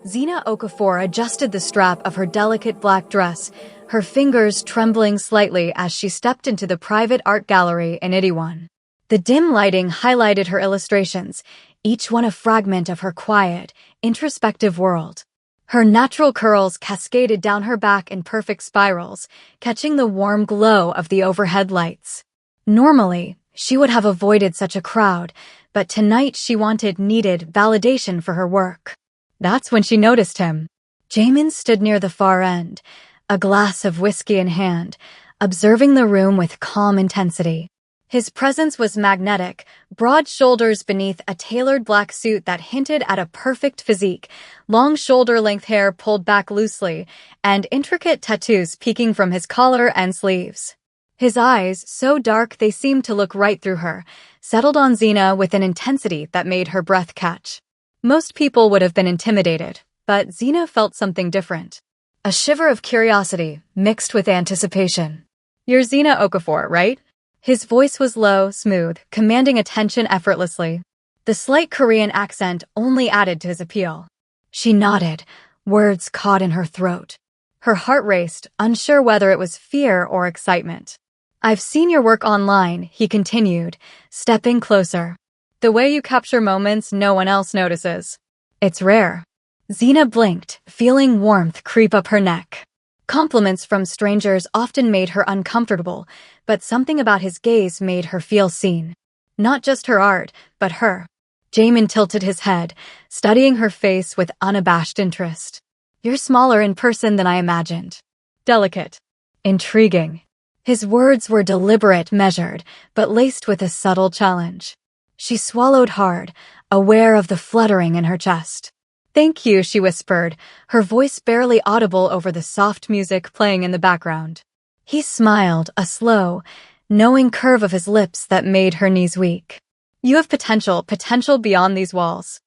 Zena Okafor adjusted the strap of her delicate black dress, her fingers trembling slightly as she stepped into the private art gallery in Itaewon. The dim lighting highlighted her illustrations, each one a fragment of her quiet, introspective world. Her natural curls cascaded down her back in perfect spirals, catching the warm glow of the overhead lights. Normally, she would have avoided such a crowd, but tonight she needed validation for her work. That's when she noticed him. Jamin stood near the far end, a glass of whiskey in hand, observing the room with calm intensity. His presence was magnetic, broad shoulders beneath a tailored black suit that hinted at a perfect physique, long shoulder-length hair pulled back loosely, and intricate tattoos peeking from his collar and sleeves. His eyes, so dark they seemed to look right through her, settled on Zena with an intensity that made her breath catch. Most people would have been intimidated, but Zena felt something different. A shiver of curiosity mixed with anticipation. "You're Zena Okafor, right?" His voice was low, smooth, commanding attention effortlessly. The slight Korean accent only added to his appeal. She nodded, words caught in her throat. Her heart raced, unsure whether it was fear or excitement. "I've seen your work online," he continued, stepping closer. "The way you capture moments no one else notices. It's rare." Zena blinked, feeling warmth creep up her neck. Compliments from strangers often made her uncomfortable, but something about his gaze made her feel seen. Not just her art, but her. Jamin tilted his head, studying her face with unabashed interest. "You're smaller in person than I imagined. Delicate. Intriguing." His words were deliberate, measured, but laced with a subtle challenge. She swallowed hard, aware of the fluttering in her chest. "Thank you," she whispered, her voice barely audible over the soft music playing in the background. He smiled, a slow, knowing curve of his lips that made her knees weak. "You have potential beyond these walls.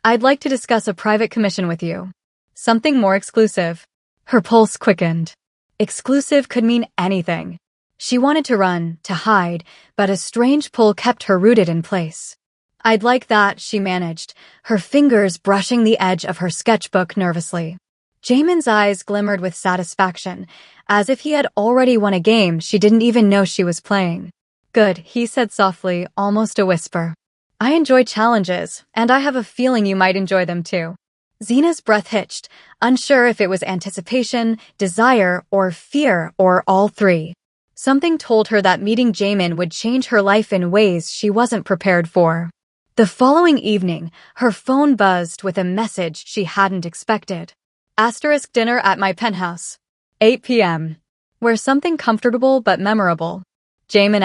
I'd like to discuss a private commission with you. Something more exclusive." Her pulse quickened. Exclusive could mean anything. She wanted to run, to hide, but a strange pull kept her rooted in place. "I'd like that," she managed, her fingers brushing the edge of her sketchbook nervously. Jamin's eyes glimmered with satisfaction, as if he had already won a game she didn't even know she was playing. "Good," he said softly, almost a whisper. "I enjoy challenges, and I have a feeling you might enjoy them too." Zena's breath hitched, unsure if it was anticipation, desire, or fear, or all three. Something told her that meeting Jamin would change her life in ways she wasn't prepared for. The following evening, her phone buzzed with a message she hadn't expected. "Dinner at my penthouse. 8 p.m. Wear something comfortable but memorable. Jamin.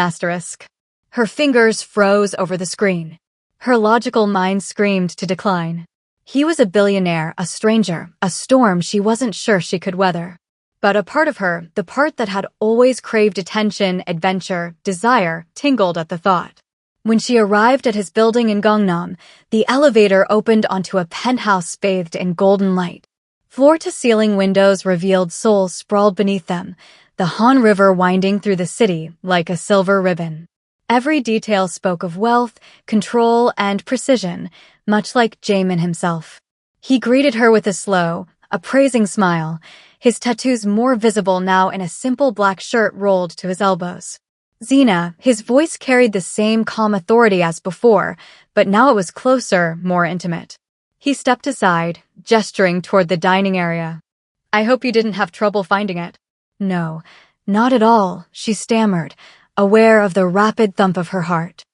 Her fingers froze over the screen. Her logical mind screamed to decline. He was a billionaire, a stranger, a storm she wasn't sure she could weather. But a part of her, the part that had always craved attention, adventure, desire, tingled at the thought. When she arrived at his building in Gangnam, the elevator opened onto a penthouse bathed in golden light. Floor-to-ceiling windows revealed Seoul sprawled beneath them, the Han River winding through the city like a silver ribbon. Every detail spoke of wealth, control, and precision, much like Jamin himself. He greeted her with a slow, appraising smile, his tattoos more visible now in a simple black shirt rolled to his elbows. "Zena," his voice carried the same calm authority as before, but now it was closer, more intimate. He stepped aside, gesturing toward the dining area. "I hope you didn't have trouble finding it." "No, not at all," she stammered, aware of the rapid thump of her heart.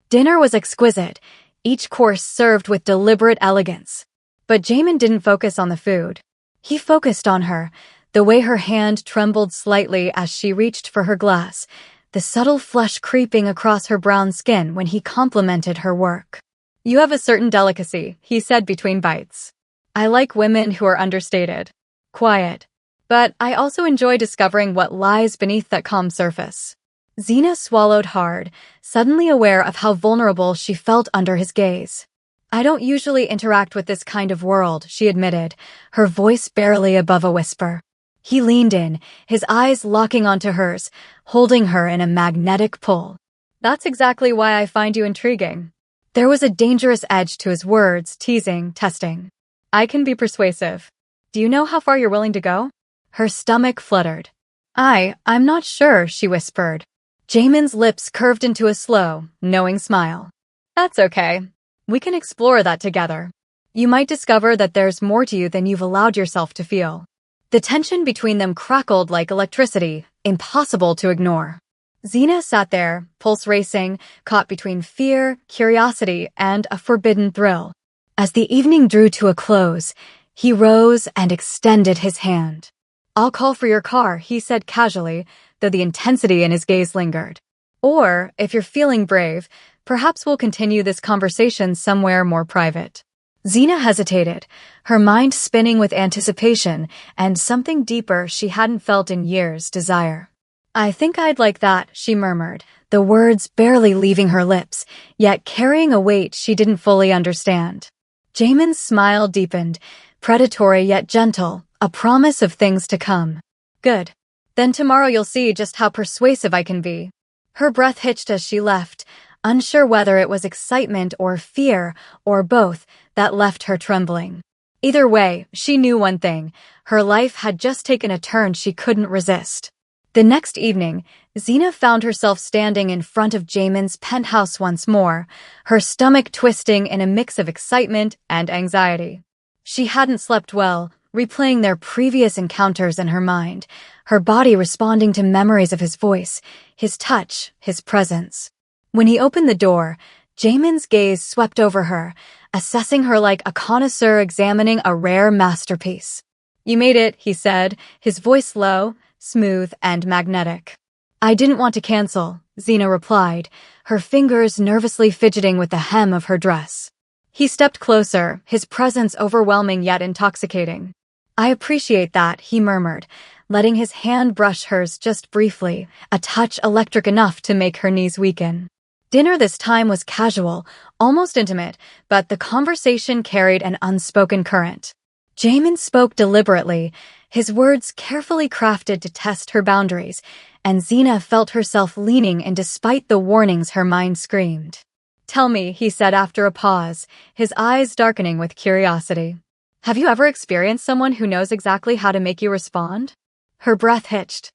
Dinner was exquisite, each course served with deliberate elegance. But Jamin didn't focus on the food. He focused on her, the way her hand trembled slightly as she reached for her glass, the subtle flush creeping across her brown skin when he complimented her work. "You have a certain delicacy," he said between bites. "I like women who are understated, quiet, but I also enjoy discovering what lies beneath that calm surface." Zena swallowed hard, suddenly aware of how vulnerable she felt under his gaze. "I don't usually interact with this kind of world," she admitted, her voice barely above a whisper. He leaned in, his eyes locking onto hers, holding her in a magnetic pull. "That's exactly why I find you intriguing." There was a dangerous edge to his words, teasing, testing. I can be persuasive. Do you know how far you're willing to go? Her stomach fluttered. I'm not sure, she whispered. Jamin's lips curved into a slow, knowing smile. That's okay. We can explore that together. You might discover that there's more to you than you've allowed yourself to feel. The tension between them crackled like electricity, impossible to ignore. Zena sat there, pulse racing, caught between fear, curiosity, and a forbidden thrill. As the evening drew to a close, he rose and extended his hand. I'll call for your car, he said casually, though the intensity in his gaze lingered. Or, if you're feeling brave, perhaps we'll continue this conversation somewhere more private. Zena hesitated, her mind spinning with anticipation and something deeper she hadn't felt in years, desire. I think I'd like that, she murmured, the words barely leaving her lips, yet carrying a weight she didn't fully understand. Jamin's smile deepened, predatory yet gentle, a promise of things to come. Good. Then tomorrow you'll see just how persuasive I can be. Her breath hitched as she left, unsure whether it was excitement or fear, or both, that left her trembling. Either way, she knew one thing. Her life had just taken a turn she couldn't resist. The next evening, Zena found herself standing in front of Jamin's penthouse once more, her stomach twisting in a mix of excitement and anxiety. She hadn't slept well, replaying their previous encounters in her mind, her body responding to memories of his voice, his touch, his presence. When he opened the door, Jamin's gaze swept over her, assessing her like a connoisseur examining a rare masterpiece. You made it, he said, his voice low, smooth, and magnetic. I didn't want to cancel, Zena replied, her fingers nervously fidgeting with the hem of her dress. He stepped closer, his presence overwhelming yet intoxicating. I appreciate that, he murmured, letting his hand brush hers just briefly, a touch electric enough to make her knees weaken. Dinner this time was casual, almost intimate, but the conversation carried an unspoken current. Jamin spoke deliberately, his words carefully crafted to test her boundaries, and Zena felt herself leaning in despite the warnings her mind screamed. Tell me, he said after a pause, his eyes darkening with curiosity. Have you ever experienced someone who knows exactly how to make you respond? Her breath hitched.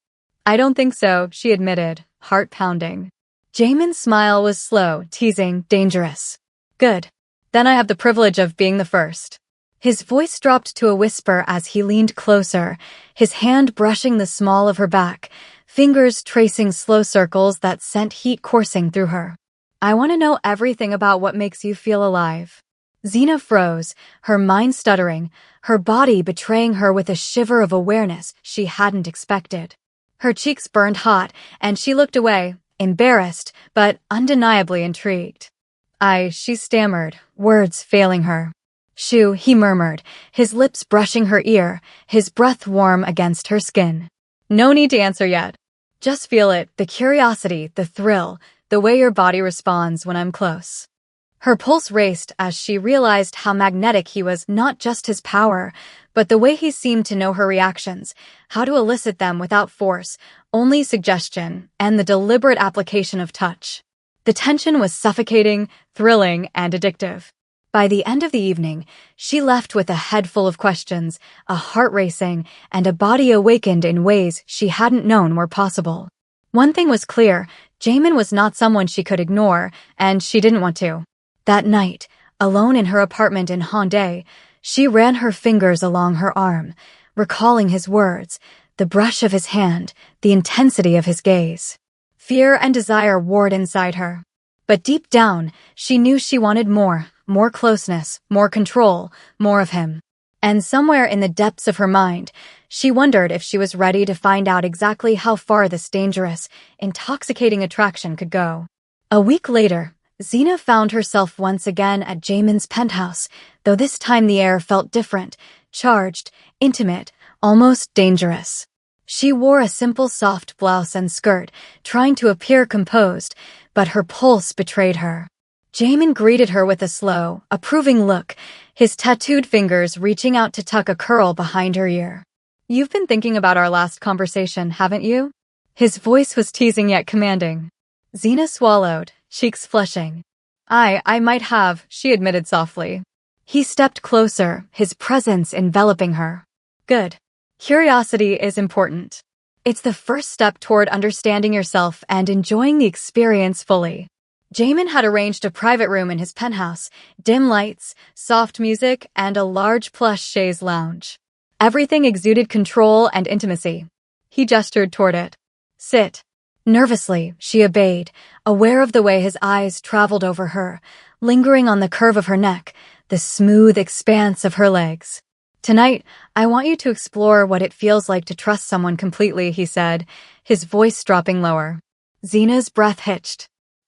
I don't think so, she admitted, heart pounding. Jamin's smile was slow, teasing, dangerous. Good. Then I have the privilege of being the first. His voice dropped to a whisper as he leaned closer, his hand brushing the small of her back, fingers tracing slow circles that sent heat coursing through her. I want to know everything about what makes you feel alive. Zena froze, her mind stuttering, her body betraying her with a shiver of awareness she hadn't expected. Her cheeks burned hot, and she looked away, embarrassed, but undeniably intrigued. She stammered, words failing her. Shoo, he murmured, his lips brushing her ear, his breath warm against her skin. No need to answer yet. Just feel it, the curiosity, the thrill, the way your body responds when I'm close. Her pulse raced as she realized how magnetic he was, not just his power, but the way he seemed to know her reactions, how to elicit them without force, only suggestion, and the deliberate application of touch. The tension was suffocating, thrilling, and addictive. By the end of the evening, she left with a head full of questions, a heart racing, and a body awakened in ways she hadn't known were possible. One thing was clear, Jamin was not someone she could ignore, and she didn't want to. That night, alone in her apartment in Hyundai, she ran her fingers along her arm, recalling his words, the brush of his hand, the intensity of his gaze. Fear and desire warred inside her. But deep down, she knew she wanted more closeness, more control, more of him. And somewhere in the depths of her mind, she wondered if she was ready to find out exactly how far this dangerous, intoxicating attraction could go. A week later, Zena found herself once again at Jamin's penthouse, though this time the air felt different, charged, intimate, almost dangerous. She wore a simple soft blouse and skirt, trying to appear composed, but her pulse betrayed her. Jamin greeted her with a slow, approving look, his tattooed fingers reaching out to tuck a curl behind her ear. You've been thinking about our last conversation, haven't you? His voice was teasing yet commanding. Zena swallowed, cheeks flushing. I might have, she admitted softly. He stepped closer, his presence enveloping her. Good. Curiosity is important. It's the first step toward understanding yourself and enjoying the experience fully. Jamin had arranged a private room in his penthouse, dim lights, soft music, and a large plush chaise lounge. Everything exuded control and intimacy. He gestured toward it. Sit. Nervously, she obeyed, aware of the way his eyes traveled over her, lingering on the curve of her neck, the smooth expanse of her legs. Tonight, I want you to explore what it feels like to trust someone completely, he said, his voice dropping lower. Zena's breath hitched.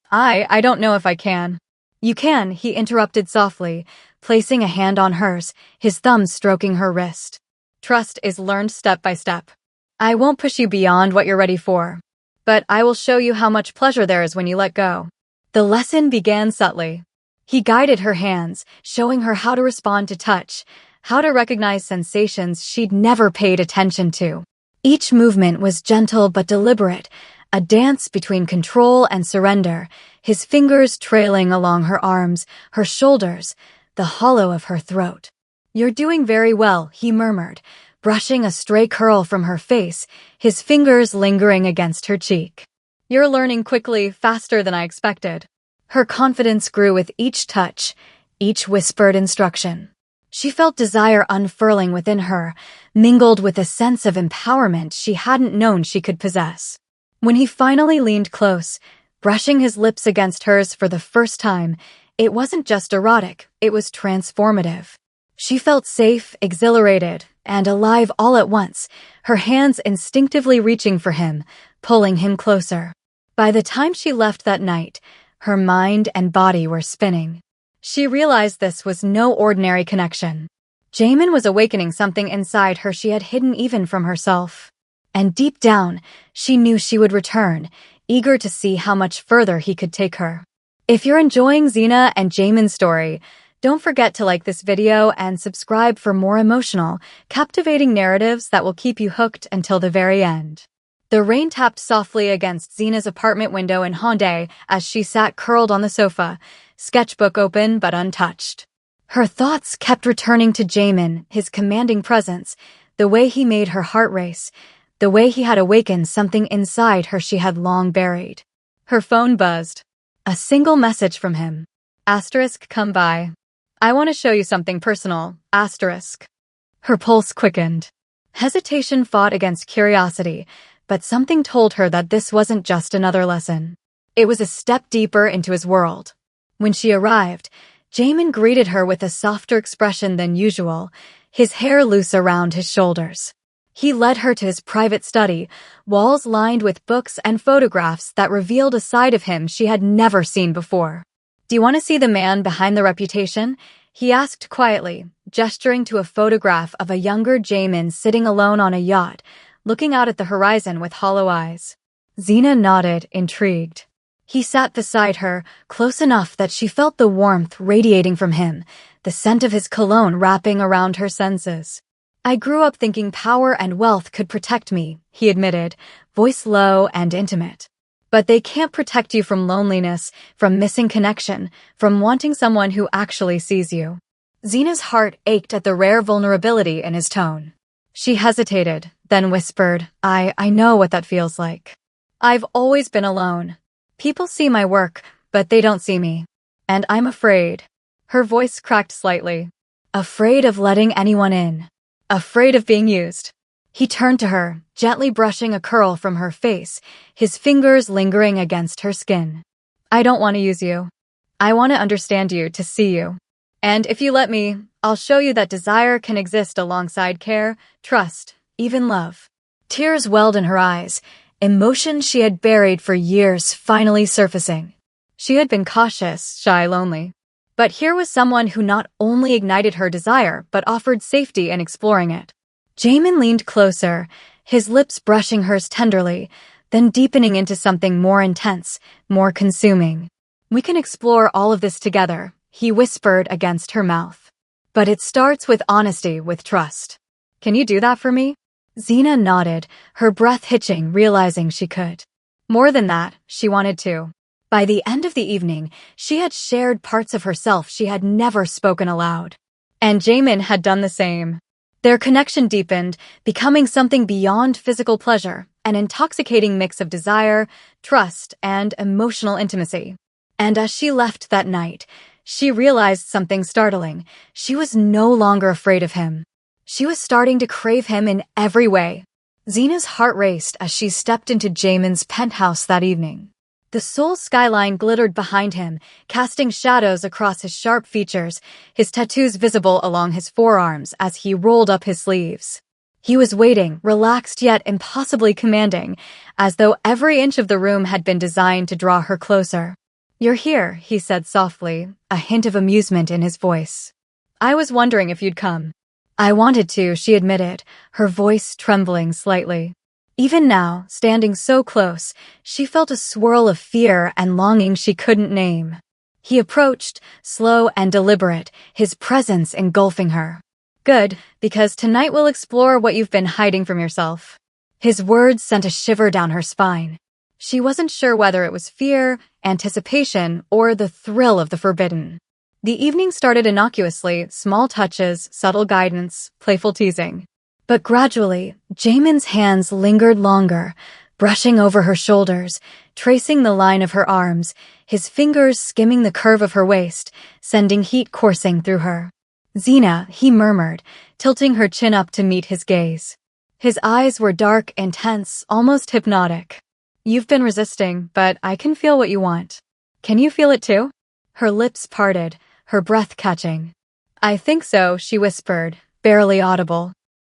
I don't know if I can. You can, he interrupted softly, placing a hand on hers, his thumb stroking her wrist. Trust is learned step by step. I won't push you beyond what you're ready for, but I will show you how much pleasure there is when you let go. The lesson began subtly. He guided her hands, showing her how to respond to touch, how to recognize sensations she'd never paid attention to. Each movement was gentle but deliberate, a dance between control and surrender, his fingers trailing along her arms, her shoulders, the hollow of her throat. You're doing very well, he murmured, brushing a stray curl from her face, his fingers lingering against her cheek. You're learning quickly, faster than I expected. Her confidence grew with each touch, each whispered instruction. She felt desire unfurling within her, mingled with a sense of empowerment she hadn't known she could possess. When he finally leaned close, brushing his lips against hers for the first time, it wasn't just erotic, it was transformative. She felt safe, exhilarated, and alive all at once, her hands instinctively reaching for him, pulling him closer. By the time she left that night, her mind and body were spinning. She realized this was no ordinary connection. Jamin was awakening something inside her she had hidden even from herself. And deep down, she knew she would return, eager to see how much further he could take her. If you're enjoying Zena and Jamin's story, don't forget to like this video and subscribe for more emotional, captivating narratives that will keep you hooked until the very end. The rain tapped softly against Zena's apartment window in Hyundai as she sat curled on the sofa, sketchbook open but untouched. Her thoughts kept returning to Jamin, his commanding presence, the way he made her heart race, the way he had awakened something inside her she had long buried. Her phone buzzed. A single message from him. Asterisk, come by. I want to show you something personal. Asterisk. Her pulse quickened. Hesitation fought against curiosity, but something told her that this wasn't just another lesson. It was a step deeper into his world. When she arrived, Jamin greeted her with a softer expression than usual, his hair loose around his shoulders. He led her to his private study, walls lined with books and photographs that revealed a side of him she had never seen before. Do you want to see the man behind the reputation? He asked quietly, gesturing to a photograph of a younger Jamin sitting alone on a yacht, looking out at the horizon with hollow eyes. Zena nodded, intrigued. He sat beside her, close enough that she felt the warmth radiating from him, the scent of his cologne wrapping around her senses. I grew up thinking power and wealth could protect me, he admitted, voice low and intimate. But they can't protect you from loneliness, from missing connection, from wanting someone who actually sees you. Zena's heart ached at the rare vulnerability in his tone. She hesitated, then whispered, I know what that feels like. I've always been alone. People see my work, but they don't see me. And I'm afraid. Her voice cracked slightly. Afraid of letting anyone in. Afraid of being used. He turned to her, gently brushing a curl from her face, his fingers lingering against her skin. I don't want to use you. I want to understand you, to see you. And if you let me, I'll show you that desire can exist alongside care, trust, even love. Tears welled in her eyes, emotions she had buried for years finally surfacing. She had been cautious, shy, lonely. But here was someone who not only ignited her desire, but offered safety in exploring it. Jamin leaned closer, his lips brushing hers tenderly, then deepening into something more intense, more consuming. We can explore all of this together, he whispered against her mouth. But it starts with honesty, with trust. Can you do that for me? Zena nodded, her breath hitching, realizing she could. More than that, she wanted to. By the end of the evening, she had shared parts of herself she had never spoken aloud. And Jamin had done the same. Their connection deepened, becoming something beyond physical pleasure, an intoxicating mix of desire, trust, and emotional intimacy. And as she left that night, she realized something startling. She was no longer afraid of him. She was starting to crave him in every way. Zena's heart raced as she stepped into Jamin's penthouse that evening. The Seoul skyline glittered behind him, casting shadows across his sharp features, his tattoos visible along his forearms as he rolled up his sleeves. He was waiting, relaxed yet impossibly commanding, as though every inch of the room had been designed to draw her closer. "You're here," he said softly, a hint of amusement in his voice. "I was wondering if you'd come." "I wanted to," she admitted, her voice trembling slightly. Even now, standing so close, she felt a swirl of fear and longing she couldn't name. He approached, slow and deliberate, his presence engulfing her. "Good, because tonight we'll explore what you've been hiding from yourself." His words sent a shiver down her spine. She wasn't sure whether it was fear, anticipation, or the thrill of the forbidden. The evening started innocuously, small touches, subtle guidance, playful teasing. But gradually, Jamin's hands lingered longer, brushing over her shoulders, tracing the line of her arms, his fingers skimming the curve of her waist, sending heat coursing through her. "Zena," he murmured, tilting her chin up to meet his gaze. His eyes were dark, intense, almost hypnotic. "You've been resisting, but I can feel what you want. Can you feel it too?" Her lips parted, her breath catching. "I think so," she whispered, barely audible.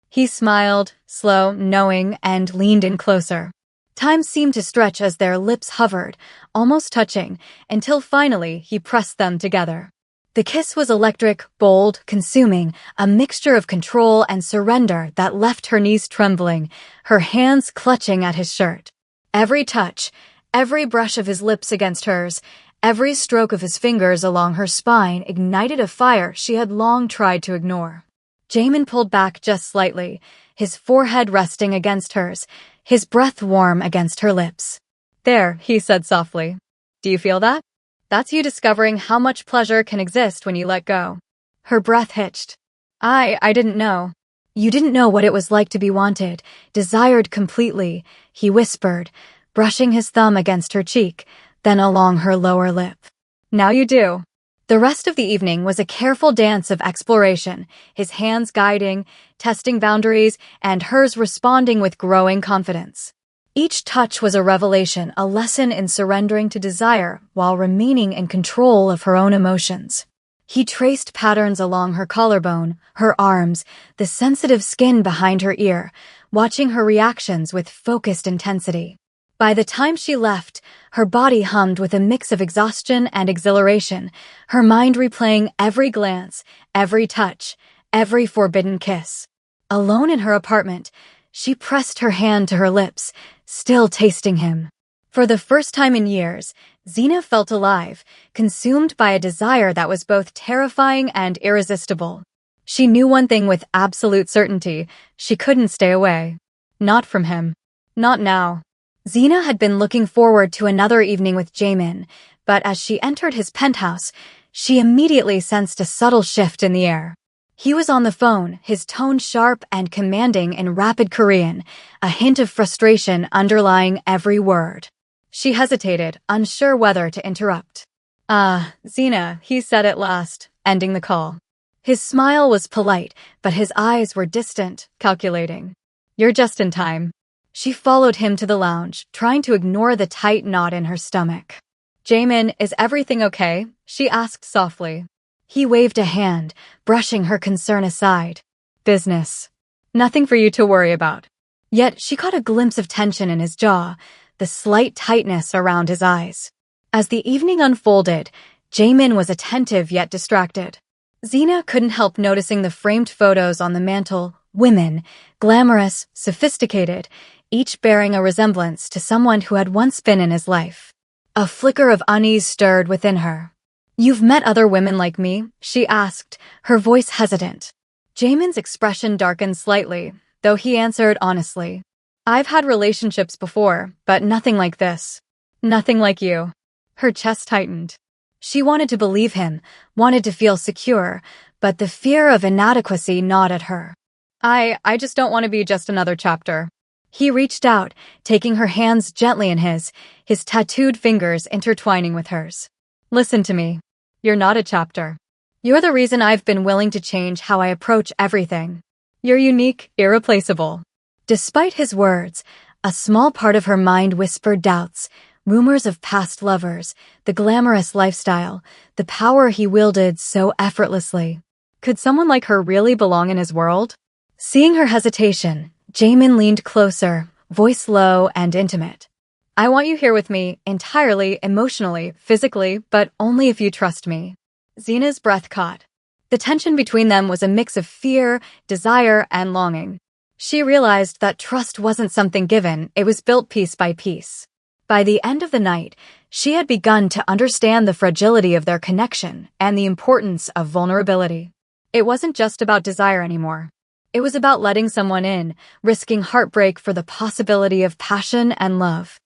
He smiled, slow, knowing, and leaned in closer. Time seemed to stretch as their lips hovered, almost touching, until finally he pressed them together. The kiss was electric, bold, consuming, a mixture of control and surrender that left her knees trembling, her hands clutching at his shirt. Every touch, every brush of his lips against hers, every stroke of his fingers along her spine ignited a fire she had long tried to ignore. Jamin pulled back just slightly, his forehead resting against hers, his breath warm against her lips. "There," he said softly. "Do you feel that? That's you discovering how much pleasure can exist when you let go." Her breath hitched. I didn't know." "You didn't know what it was like to be wanted, desired completely," he whispered, brushing his thumb against her cheek, then along her lower lip. "Now you do." The rest of the evening was a careful dance of exploration, his hands guiding, testing boundaries, and hers responding with growing confidence. Each touch was a revelation, a lesson in surrendering to desire while remaining in control of her own emotions. He traced patterns along her collarbone, her arms, the sensitive skin behind her ear, watching her reactions with focused intensity. By the time she left, her body hummed with a mix of exhaustion and exhilaration, her mind replaying every glance, every touch, every forbidden kiss. Alone in her apartment, she pressed her hand to her lips, still tasting him. For the first time in years, Zena felt alive, consumed by a desire that was both terrifying and irresistible. She knew one thing with absolute certainty: she couldn't stay away. Not from him. Not now. Zena had been looking forward to another evening with Jamin, but as she entered his penthouse, she immediately sensed a subtle shift in the air. He was on the phone, his tone sharp and commanding in rapid Korean, a hint of frustration underlying every word. She hesitated, unsure whether to interrupt. Zena," he said at last, ending the call. His smile was polite, but his eyes were distant, calculating. "You're just in time." She followed him to the lounge, trying to ignore the tight knot in her stomach. "Jamin, is everything okay?" she asked softly. He waved a hand, brushing her concern aside. "Business. Nothing for you to worry about." Yet she caught a glimpse of tension in his jaw, the slight tightness around his eyes. As the evening unfolded, Jamin was attentive yet distracted. Zena couldn't help noticing the framed photos on the mantel, women, glamorous, sophisticated, each bearing a resemblance to someone who had once been in his life. A flicker of unease stirred within her. "You've met other women like me?" she asked, her voice hesitant. Jamin's expression darkened slightly, though he answered honestly. "I've had relationships before, but nothing like this. Nothing like you." Her chest tightened. She wanted to believe him, wanted to feel secure, but the fear of inadequacy gnawed at her. I just don't want to be just another chapter. He reached out, taking her hands gently in his tattooed fingers intertwining with hers. Listen to me. You're not a chapter. You're the reason I've been willing to change how I approach everything. You're unique, irreplaceable. Despite his words, a small part of her mind whispered doubts, rumors of past lovers, the glamorous lifestyle, the power he wielded so effortlessly. Could someone like her really belong in his world? Seeing her hesitation, Jamin leaned closer, voice low and intimate. I want you here with me, entirely, emotionally, physically, but only if you trust me. Zena's breath caught. The tension between them was a mix of fear, desire, and longing. She realized that trust wasn't something given, it was built piece by piece. By the end of the night, she had begun to understand the fragility of their connection and the importance of vulnerability. It wasn't just about desire anymore. It was about letting someone in, risking heartbreak for the possibility of passion and love.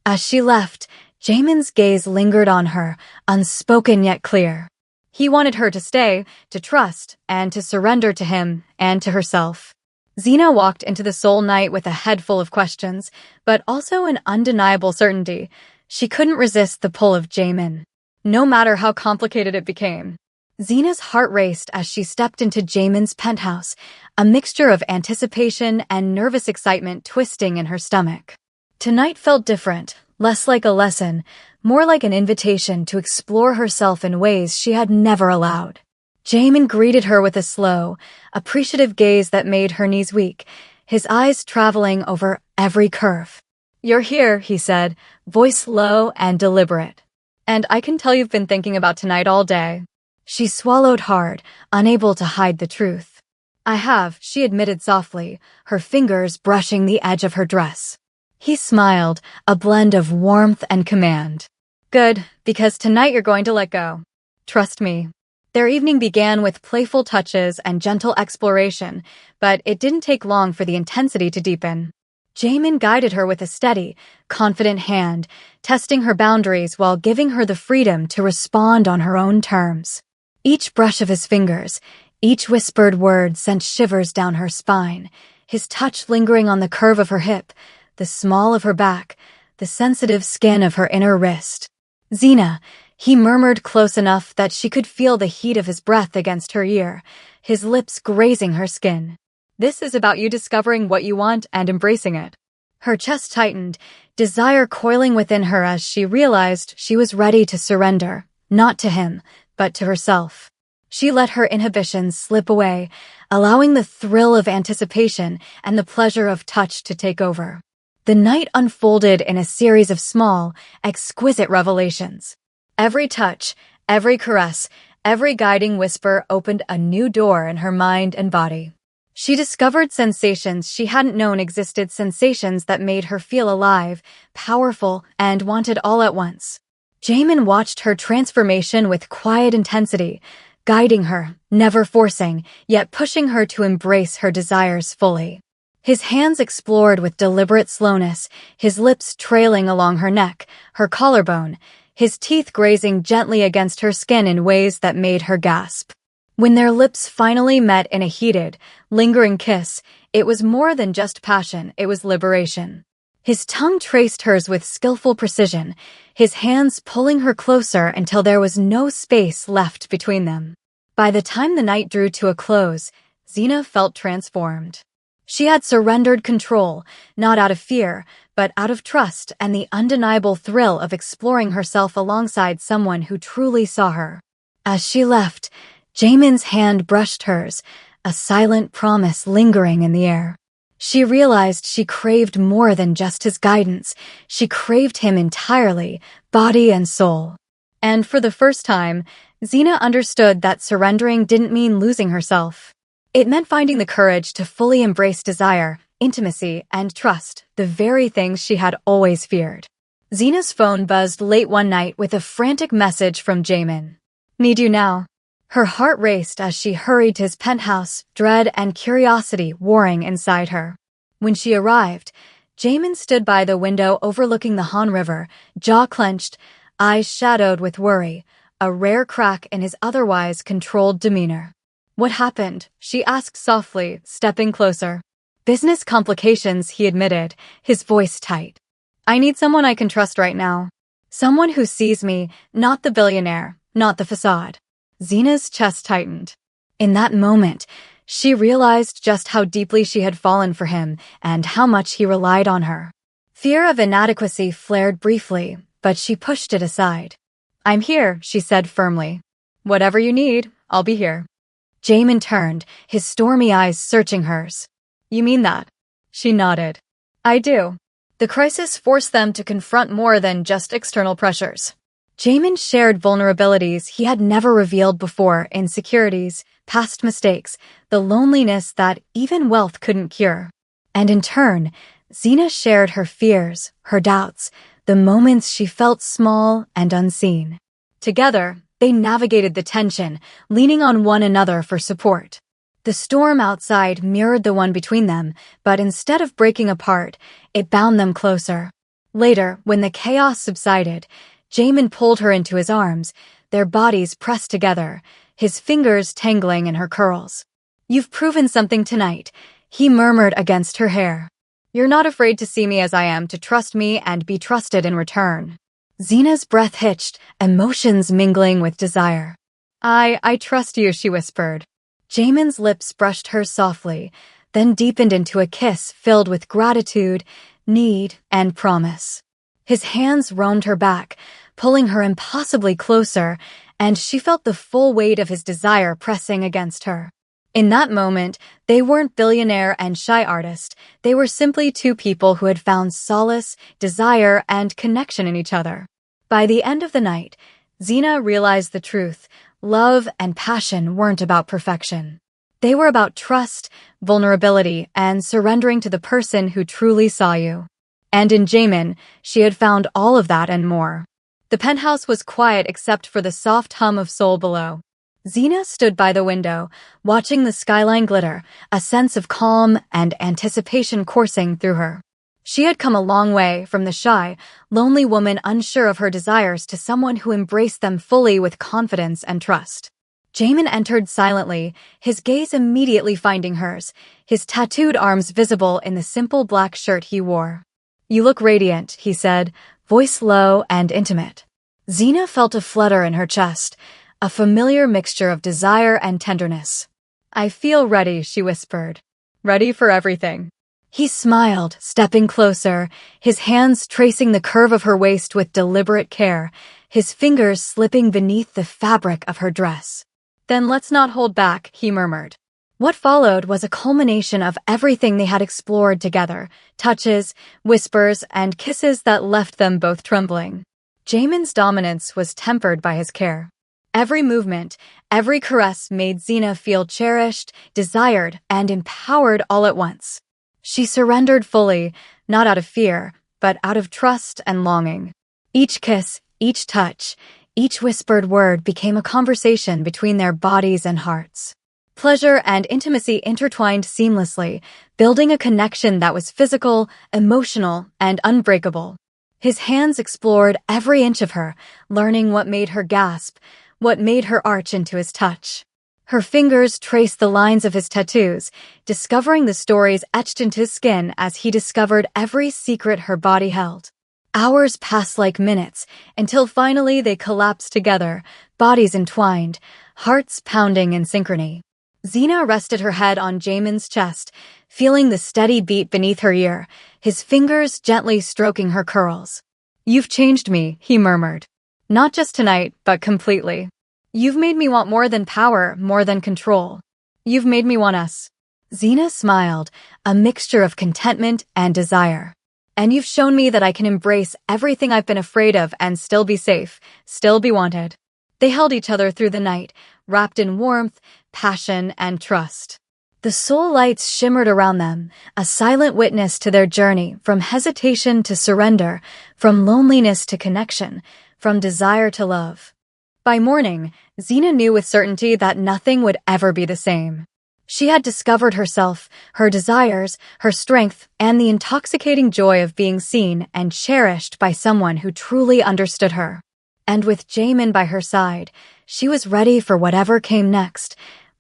As she left, Jamin's gaze lingered on her, unspoken yet clear. He wanted her to stay, to trust, and to surrender to him and to herself. Zena walked into the soul night with a head full of questions, but also an undeniable certainty. She couldn't resist the pull of Jamin, no matter how complicated it became. Zena's heart raced as she stepped into Jamin's penthouse, a mixture of anticipation and nervous excitement twisting in her stomach. Tonight felt different, less like a lesson, more like an invitation to explore herself in ways she had never allowed. Jamin greeted her with a slow, appreciative gaze that made her knees weak, his eyes traveling over every curve. You're here, he said, voice low and deliberate. And I can tell you've been thinking about tonight all day. She swallowed hard, unable to hide the truth. I have, she admitted softly, her fingers brushing the edge of her dress. He smiled, a blend of warmth and command. Good, because tonight you're going to let go. Trust me. Their evening began with playful touches and gentle exploration, but it didn't take long for the intensity to deepen. Jamin guided her with a steady, confident hand, testing her boundaries while giving her the freedom to respond on her own terms. Each brush of his fingers, each whispered word sent shivers down her spine, his touch lingering on the curve of her hip, the small of her back, the sensitive skin of her inner wrist. Zena, he murmured close enough that she could feel the heat of his breath against her ear, his lips grazing her skin. This is about you discovering what you want and embracing it. Her chest tightened, desire coiling within her as she realized she was ready to surrender, not to him, but to herself. She let her inhibitions slip away, allowing the thrill of anticipation and the pleasure of touch to take over. The night unfolded in a series of small, exquisite revelations. Every touch, every caress, every guiding whisper opened a new door in her mind and body. She discovered sensations she hadn't known existed, sensations that made her feel alive, powerful, and wanted all at once. Jamin watched her transformation with quiet intensity, guiding her, never forcing, yet pushing her to embrace her desires fully. His hands explored with deliberate slowness, his lips trailing along her neck, her collarbone, his teeth grazing gently against her skin in ways that made her gasp. When their lips finally met in a heated, lingering kiss, it was more than just passion, it was liberation. His tongue traced hers with skillful precision, his hands pulling her closer until there was no space left between them. By the time the night drew to a close, Zena felt transformed. She had surrendered control, not out of fear, but out of trust and the undeniable thrill of exploring herself alongside someone who truly saw her. As she left, Jamin's hand brushed hers, a silent promise lingering in the air. She realized she craved more than just his guidance. She craved him entirely, body and soul. And for the first time, Zena understood that surrendering didn't mean losing herself. It meant finding the courage to fully embrace desire, intimacy, and trust, the very things she had always feared. Zena's phone buzzed late one night with a frantic message from Jamin. Need you now. Her heart raced as she hurried to his penthouse, dread and curiosity warring inside her. When she arrived, Jamin stood by the window overlooking the Han River, jaw clenched, eyes shadowed with worry, a rare crack in his otherwise controlled demeanor. What happened? She asked softly, stepping closer. Business complications, he admitted, his voice tight. I need someone I can trust right now. Someone who sees me, not the billionaire, not the facade. Zena's chest tightened. In that moment, she realized just how deeply she had fallen for him and how much he relied on her. Fear of inadequacy flared briefly, but she pushed it aside. I'm here, she said firmly. Whatever you need, I'll be here. Jamin turned, his stormy eyes searching hers. You mean that? She nodded. I do. The crisis forced them to confront more than just external pressures. Jamin shared vulnerabilities he had never revealed before, insecurities, past mistakes, the loneliness that even wealth couldn't cure. And in turn, Zena shared her fears, her doubts, the moments she felt small and unseen. Together, they navigated the tension, leaning on one another for support. The storm outside mirrored the one between them, but instead of breaking apart, it bound them closer. Later, when the chaos subsided, Jamin pulled her into his arms, their bodies pressed together, his fingers tangling in her curls. You've proven something tonight, he murmured against her hair. You're not afraid to see me as I am, to trust me and be trusted in return. Zena's breath hitched, emotions mingling with desire. I trust you, she whispered. Jamin's lips brushed hers softly, then deepened into a kiss filled with gratitude, need, and promise. His hands roamed her back, pulling her impossibly closer, and she felt the full weight of his desire pressing against her. In that moment, they weren't billionaire and shy artist. They were simply two people who had found solace, desire, and connection in each other. By the end of the night, Zena realized the truth. Love and passion weren't about perfection. They were about trust, vulnerability, and surrendering to the person who truly saw you. And in Jamin, she had found all of that and more. The penthouse was quiet except for the soft hum of soul below. Zena stood by the window, watching the skyline glitter, a sense of calm and anticipation coursing through her. She had come a long way from the shy, lonely woman unsure of her desires to someone who embraced them fully with confidence and trust. Jamin entered silently, his gaze immediately finding hers, his tattooed arms visible in the simple black shirt he wore. You look radiant, he said, voice low and intimate. Zena felt a flutter in her chest, a familiar mixture of desire and tenderness. I feel ready, she whispered. Ready for everything. He smiled, stepping closer, his hands tracing the curve of her waist with deliberate care, his fingers slipping beneath the fabric of her dress. Then let's not hold back, he murmured. What followed was a culmination of everything they had explored together, touches, whispers, and kisses that left them both trembling. Jamin's dominance was tempered by his care. Every movement, every caress made Zena feel cherished, desired, and empowered all at once. She surrendered fully, not out of fear, but out of trust and longing. Each kiss, each touch, each whispered word became a conversation between their bodies and hearts. Pleasure and intimacy intertwined seamlessly, building a connection that was physical, emotional, and unbreakable. His hands explored every inch of her, learning what made her gasp, what made her arch into his touch. Her fingers traced the lines of his tattoos, discovering the stories etched into his skin as he discovered every secret her body held. Hours passed like minutes, until finally they collapsed together, bodies entwined, hearts pounding in synchrony. Zena rested her head on Jamin's chest, feeling the steady beat beneath her ear, his fingers gently stroking her curls. You've changed me, he murmured. Not just tonight, but completely. You've made me want more than power, more than control. You've made me want us. Zena smiled, a mixture of contentment and desire. And you've shown me that I can embrace everything I've been afraid of and still be safe, still be wanted. They held each other through the night, wrapped in warmth, passion, and trust. The soul lights shimmered around them, a silent witness to their journey, from hesitation to surrender, from loneliness to connection, from desire to love. By morning, Zena knew with certainty that nothing would ever be the same. She had discovered herself, her desires, her strength, and the intoxicating joy of being seen and cherished by someone who truly understood her. And with Jamin by her side, she was ready for whatever came next,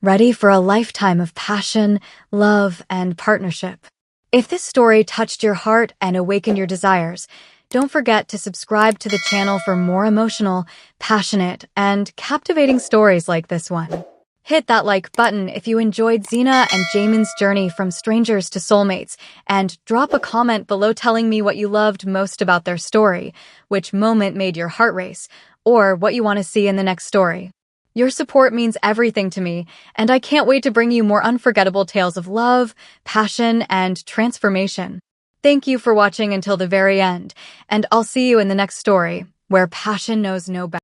ready for a lifetime of passion, love, and partnership. If this story touched your heart and awakened your desires, don't forget to subscribe to the channel for more emotional, passionate, and captivating stories like this one. Hit that like button if you enjoyed Xena and Jamin's journey from strangers to soulmates, and drop a comment below telling me what you loved most about their story, which moment made your heart race, or what you want to see in the next story. Your support means everything to me, and I can't wait to bring you more unforgettable tales of love, passion, and transformation. Thank you for watching until the very end, and I'll see you in the next story, where passion knows no bounds.